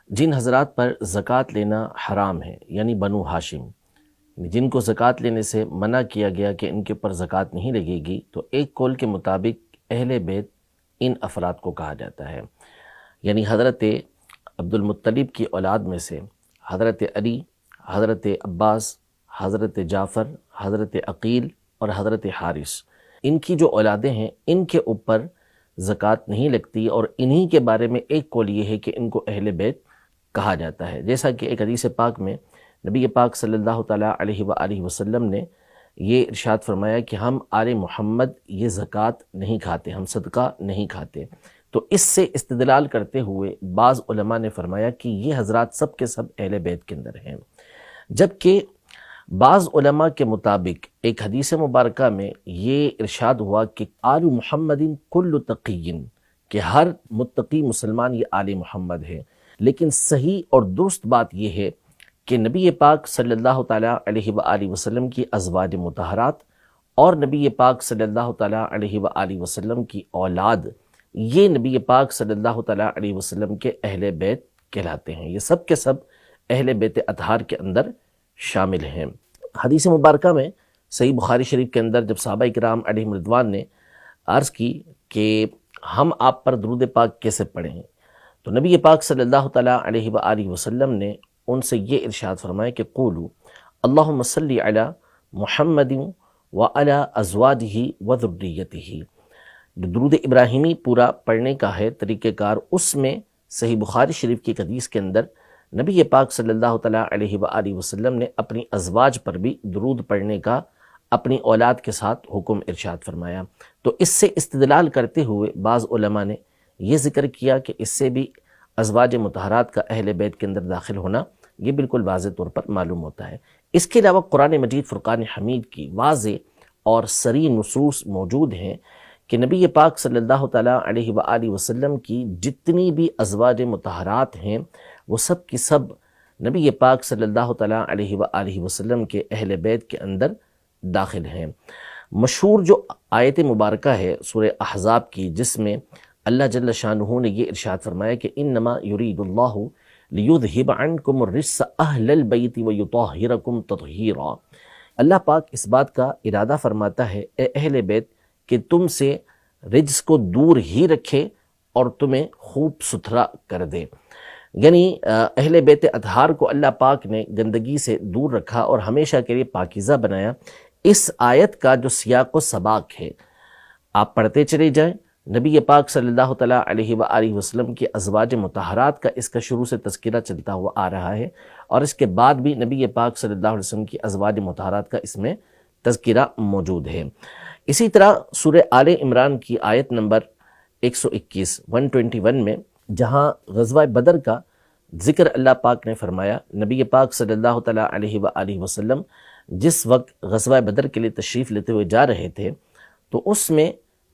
جن حضرات پر زکوٰۃ لینا حرام ہے، یعنی بنو ہاشم، جن کو زکوٰۃ لینے سے منع کیا گیا کہ ان کے اوپر زکوٰۃ نہیں لگے گی، تو ایک قول کے مطابق اہل بیت ان افراد کو کہا جاتا ہے۔ یعنی حضرت عبد المطلب کی اولاد میں سے حضرت علی، حضرت عباس، حضرت جعفر، حضرت عقیل اور حضرت حارث، ان کی جو اولادیں ہیں ان کے اوپر زکوٰۃ نہیں لگتی، اور انہی کے بارے میں ایک قول یہ ہے کہ ان کو اہل بیت کہا جاتا ہے۔ جیسا کہ ایک حدیث پاک میں نبی پاک صلی اللہ تعالیٰ علیہ وآلہ وسلم نے یہ ارشاد فرمایا کہ ہم آل محمد یہ زکوٰۃ نہیں کھاتے، ہم صدقہ نہیں کھاتے۔ تو اس سے استدلال کرتے ہوئے بعض علماء نے فرمایا کہ یہ حضرات سب کے سب اہل بیت کے اندر ہیں، جبکہ بعض علماء کے مطابق ایک حدیث مبارکہ میں یہ ارشاد ہوا کہ آل محمد کل تقی، کہ ہر متقی مسلمان یہ آل محمد ہے۔ لیکن صحیح اور درست بات یہ ہے کہ نبی پاک صلی اللہ تعالیٰ علیہ وآلہ وسلم کی ازواج مطہرات اور نبی پاک صلی اللہ تعالیٰ علیہ وآلہ وسلم کی اولاد، یہ نبی پاک صلی اللہ تعالیٰ علیہ وسلم کے اہل بیت کہلاتے ہیں، یہ سب کے سب اہل بیت اطہار کے اندر شامل ہیں۔ حدیث مبارکہ میں صحیح بخاری شریف کے اندر جب صحابہ کرام علیہم رضوان نے عرض کی کہ ہم آپ پر درود پاک کیسے پڑھیں، تو نبی پاک صلی اللہ تعالیٰ علیہ وآلہ وسلم نے ان سے یہ ارشاد فرمایا کہ قولوا اللہم صلی علی محمد وعلی ازواجہ وذریتہ۔ جو درود ابراہیمی پورا پڑھنے کا ہے طریقہ کار، اس میں صحیح بخاری شریف کی ایک حدیث کے اندر نبی پاک صلی اللہ تعالیٰ علیہ وآلہ وسلم نے اپنی ازواج پر بھی درود پڑھنے کا اپنی اولاد کے ساتھ حکم ارشاد فرمایا۔ تو اس سے استدلال کرتے ہوئے بعض علماء نے یہ ذکر کیا کہ اس سے بھی ازواج مطہرات کا اہل بیت کے اندر داخل ہونا یہ بالکل واضح طور پر معلوم ہوتا ہے۔ اس کے علاوہ قرآن مجید فرقان حمید کی واضح اور صریح نصوص موجود ہیں کہ نبی پاک صلی اللہ تعالیٰ علیہ وآلہ وسلم کی جتنی بھی ازواج مطہرات ہیں وہ سب کی سب نبی پاک صلی اللہ تعالیٰ علیہ وآلہ وسلم کے اہل بیت کے اندر داخل ہیں۔ مشہور جو آیت مبارکہ ہے سورہ احزاب کی، جس میں اللہ جل شانہ نے یہ ارشاد فرمایا کہ انما یرید اللہ لیذہب عنکم الرجس اہل البیت ویطہرکم تطہیرا۔ اللہ پاک اس بات کا ارادہ فرماتا ہے اے اہل بیت کہ تم سے رجس کو دور ہی رکھے اور تمہیں خوب ستھرا کر دے۔ یعنی اہل بیت اطہار کو اللہ پاک نے گندگی سے دور رکھا اور ہمیشہ کے لیے پاکیزہ بنایا۔ اس آیت کا جو سیاق و سباق ہے آپ پڑھتے چلے جائیں، نبی پاک صلی اللہ تعالیٰ علیہ وآلہ وسلم کی ازواج مطہرات کا اس کا شروع سے تذکرہ چلتا ہوا آ رہا ہے، اور اس کے بعد بھی نبی پاک صلی اللہ علیہ وسلم کی ازواج مطہرات کا اس میں تذکرہ موجود ہے۔ اسی طرح سورہ آل عمران کی آیت نمبر 121 میں جہاں غزوہ بدر کا ذکر اللہ پاک نے فرمایا، نبی پاک صلی اللہ تعالیٰ علیہ وآلہ وسلم جس وقت غزوہ بدر کے لیے تشریف لیتے ہوئے جا رہے تھے تو اس میں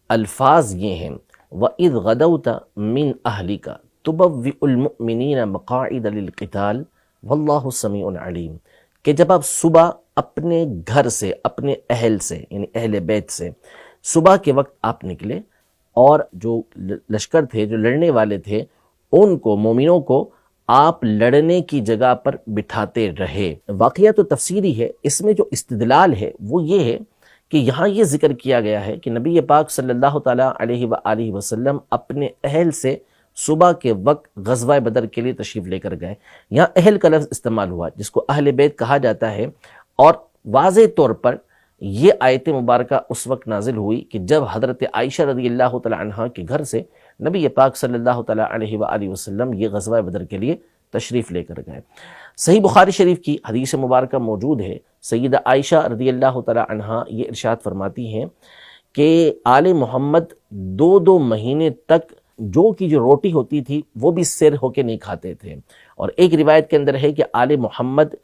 الفاظ یہ ہیں وَإِذْ غَدَوْتَ مِنْ أَهْلِكَ تُبَوِّئُ الْمُؤْمِنِينَ مَقَاعِدَ لِلْقِتَالِ وَاللَّهُ سَمِيعٌ عَلِيمٌ، کہ جب آپ صبح اپنے گھر سے، اپنے اہل سے یعنی اہل بیت سے صبح کے وقت آپ نکلے اور جو لشکر تھے، جو لڑنے والے تھے، ان کو، مومنوں کو آپ لڑنے کی جگہ پر بٹھاتے رہے۔ واقعہ تو تفسیری ہے، اس میں جو استدلال ہے وہ یہ ہے کہ یہاں یہ ذکر کیا گیا ہے کہ نبی پاک صلی اللہ تعالیٰ علیہ وآلہ وسلم اپنے اہل سے صبح کے وقت غزوہ بدر کے لیے تشریف لے کر گئے۔ یہاں اہل کا لفظ استعمال ہوا جس کو اہل بیت کہا جاتا ہے، اور واضح طور پر یہ آیت مبارکہ اس وقت نازل ہوئی کہ جب حضرت عائشہ رضی اللہ تعالیٰ عنہا کے گھر سے نبی پاک صلی اللہ تعالیٰ علیہ وآلہ وسلم یہ غزوہ بدر کے لیے تشریف لے کر گئے۔ صحیح بخاری شریف کی حدیث مبارکہ موجود ہے، سیدہ عائشہ رضی اللہ تعالیٰ عنہا یہ ارشاد فرماتی ہیں کہ آل محمد 2 مہینے تک جو کی جو روٹی ہوتی تھی وہ بھی سیر ہو کے نہیں کھاتے تھے، اور ایک روایت کے اندر ہے کہ آل محمد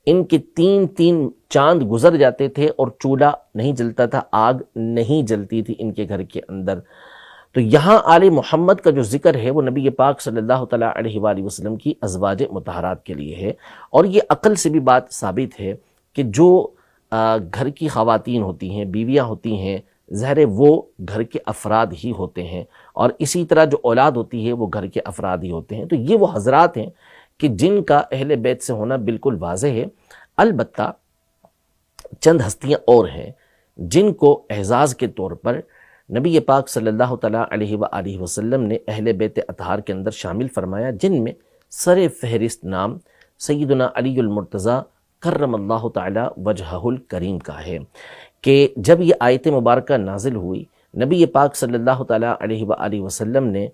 ان کے 3 چاند گزر جاتے تھے اور چولہا نہیں جلتا تھا، آگ نہیں جلتی تھی ان کے گھر کے اندر۔ تو یہاں آل محمد کا جو ذکر ہے وہ نبی پاک صلی اللہ تعالیٰ علیہ وآلہ وسلم کی ازواج مطہرات کے لیے ہے، اور یہ عقل سے بھی بات ثابت ہے کہ جو گھر کی خواتین ہوتی ہیں، بیویاں ہوتی ہیں، ظاہر ہے وہ گھر کے افراد ہی ہوتے ہیں، اور اسی طرح جو اولاد ہوتی ہے وہ گھر کے افراد ہی ہوتے ہیں۔ تو یہ وہ حضرات ہیں کہ جن کا اہل بیت سے ہونا بالکل واضح ہے۔ البتہ چند ہستیاں اور ہیں جن کو اعزاز کے طور پر نبی پاک صلی اللہ تعالیٰ علیہ وآلہ وسلم نے اہل بیت اطہار کے اندر شامل فرمایا، جن میں سر فہرست نام سیدنا علی المرتضیٰ کرم اللہ تعالیٰ وجہہ الکریم کا ہے کہ جب یہ آیت مبارکہ نازل ہوئی، نبی پاک صلی اللہ تعالیٰ علیہ وآلہ وسلم نے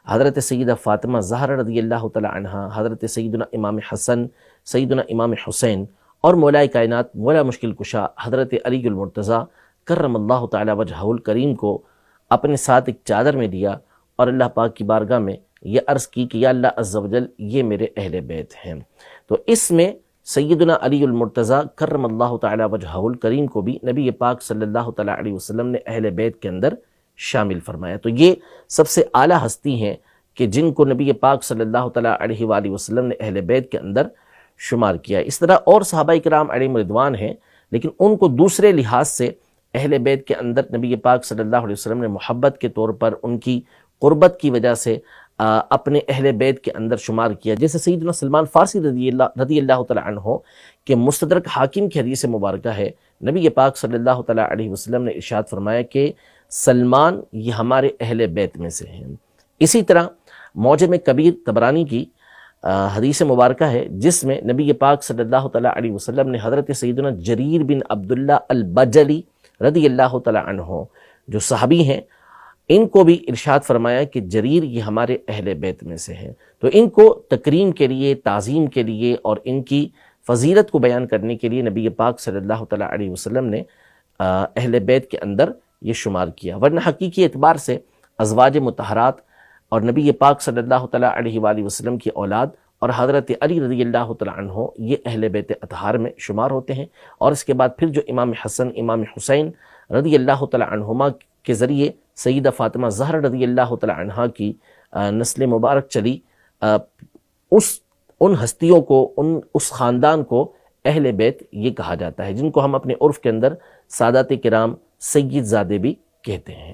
حضرت سیدہ فاطمہ زہرا رضی اللہ تعالیٰ عنہا، حضرت سیدنا امام حسن، سیدنا امام حسین اور مولا کائنات مولا مشکل کشا حضرت علی المرتضیٰ کرم اللہ تعالیٰ وجہہ الکریم کو اپنے ساتھ ایک چادر میں دیا اور اللہ پاک کی بارگاہ میں یہ عرض کی کہ یا اللہ عز و جل یہ میرے اہل بیت ہیں۔ تو اس میں سیدنا علی المرتضیٰ کرم اللہ تعالیٰ وجہہ الکریم کو بھی نبی پاک صلی اللہ تعالیٰ علیہ وسلم نے اہل بیت کے اندر شامل فرمایا۔ تو یہ سب سے اعلیٰ ہستی ہیں کہ جن کو نبی پاک صلی اللہ تعالیٰ علیہ وآلہ وسلم نے اہل بیت کے اندر شمار کیا۔ اس طرح اور صحابہ کرام علیہم رضوان ہیں، لیکن ان کو دوسرے لحاظ سے اہل بیت کے اندر نبی پاک صلی اللہ علیہ وسلم نے محبت کے طور پر ان کی قربت کی وجہ سے اپنے اہل بیت کے اندر شمار کیا، جیسے سیدنا سلمان فارسی رضی اللہ تعالیٰ عنہ کہ مستدرک حاکم کی حدیث مبارکہ ہے، نبی پاک صلی اللہ تعالیٰ علیہ وسلم نے ارشاد فرمایا کہ سلمان یہ ہمارے اہل بیت میں سے ہیں۔ اسی طرح معجم کبیر طبرانی کی حدیث مبارکہ ہے جس میں نبی پاک صلی اللہ تعالیٰ علیہ وسلم نے حضرت سیدنا جریر بن عبداللہ البجلی رضی اللہ تعالیٰ عنہ جو صحابی ہیں، ان کو بھی ارشاد فرمایا کہ جریر یہ ہمارے اہل بیت میں سے ہیں۔ تو ان کو تکریم کے لیے، تعظیم کے لیے اور ان کی فضیلت کو بیان کرنے کے لیے نبی پاک صلی اللہ تعالیٰ علیہ وسلم نے اہل بیت کے اندر یہ شمار کیا، ورنہ حقیقی اعتبار سے ازواج مطہرات اور نبی پاک صلی اللہ تعالیٰ علیہ وآلہ وسلم کی اولاد اور حضرت علی رضی اللہ تعالیٰ عنہ یہ اہل بیت اطہار میں شمار ہوتے ہیں۔ اور اس کے بعد پھر جو امام حسن، امام حسین رضی اللہ تعالیٰ عنہما کے ذریعے سیدہ فاطمہ زہرا رضی اللہ تعالیٰ عنہا کی نسل مبارک چلی، ان ہستیوں کو، اس خاندان کو اہل بیت یہ کہا جاتا ہے، جن کو ہم اپنے عرف کے اندر سادات کرام سید زادے بھی کہتے ہیں۔